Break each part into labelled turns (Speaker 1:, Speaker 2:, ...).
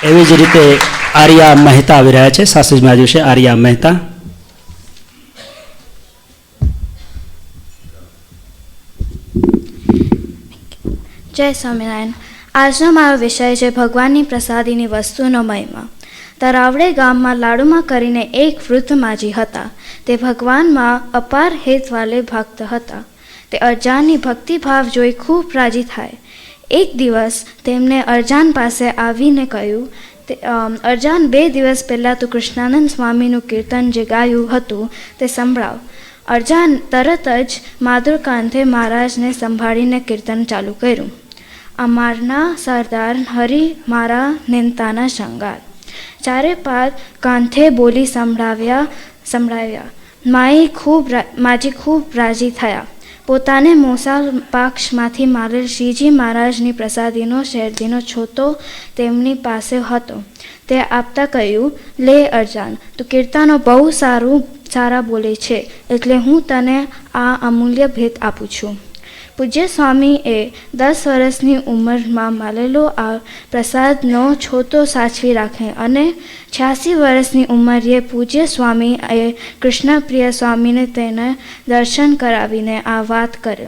Speaker 1: એવી જ રીતે આર્યા મહેતા આવી રહ્યા છે. શાસ્ત્રીજી મહારાજ છે આર્યા મહેતા.
Speaker 2: જય સ્વામિનારાયણ. આજનો મારો વિષય છે ભગવાનની પ્રસાદીની વસ્તુનો મહિમા. તરાવડે ગામમાં લાડુમાં કરીને એક વૃદ્ધ માજી હતા. તે ભગવાનમાં અપાર હેતવાલે ભક્ત હતા. તે અરજાનની ભક્તિભાવ જોઈ ખૂબ રાજી થાય. એક દિવસ તેમને અરજાન પાસે આવીને કહ્યું, અરજાન, 2 દિવસ પહેલાં તું કૃષ્ણાનંદ સ્વામીનું કીર્તન જે ગાયું હતું તે સંભળાવ. અરજાન તરત જ માધુરકાંતે મહારાજને સંભાળીને કીર્તન ચાલુ કર્યું. અમારના સરદાર હરિ મારા નિંતાના શંગાર. ચારે પાર કાંથે બોલી સંભળાવ્યા. માજી ખૂબ રાજી થયા. પોતાને મોસાળ પાક્ષમાંથી મારેલ શ્રીજી મહારાજની પ્રસાદીનો શેરડીનો છોતો તેમની પાસે હતો. તે આપતા કહ્યું, લે અરજાન, તું કીર્તનો બહુ સારા બોલે છે, એટલે હું તને આ અમૂલ્ય ભેટ આપું છું. પૂજ્ય સ્વામીએ 10 વર્ષની ઉંમરમાં મળેલો આ પ્રસાદનો છોતો સાચવી રાખે અને 86 વર્ષની ઉંમરે પૂજ્ય સ્વામીએ કૃષ્ણપ્રિય સ્વામીને તેને દર્શન કરાવીને આ વાત કરે.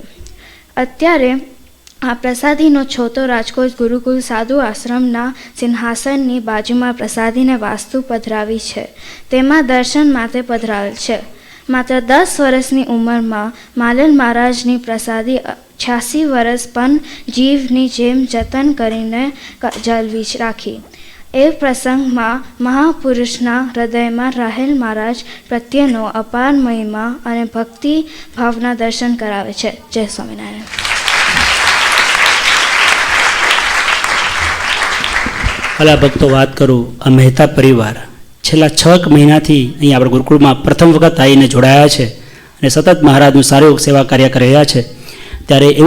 Speaker 2: અત્યારે આ પ્રસાદીનો છોતો રાજકોટ ગુરુકુલ સાધુ આશ્રમના સિંહાસનની બાજુમાં પ્રસાદીને વાસ્તુ પધરાવી છે. તેમાં દર્શન માટે પધરાવેલ છે. માત્ર 10 વર્ષની ઉંમરમાં માલેલ મહારાજની પ્રસાદી 86 વર્ષ પણ જીવની જેમ જતન કરીને જાળવી રાખી. એ પ્રસંગમાં મહાપુરુષના હૃદયમાં રહેલ મહારાજ પ્રત્યેનો અપાર મહિમા અને ભક્તિ ભાવના દર્શન કરાવે છે. જય સ્વામિનારાયણ.
Speaker 1: ભલા ભક્તો, વાત કરું, આ મહેતા પરિવાર છેલ્લા 6 મહિનાથી અહીં આપણા ગુરુકુળમાં પ્રથમ વખત આવીને જોડાયા છે અને સતત મહારાજનું સારું સેવા કાર્ય કરી રહ્યા છે. ત્યારે એવું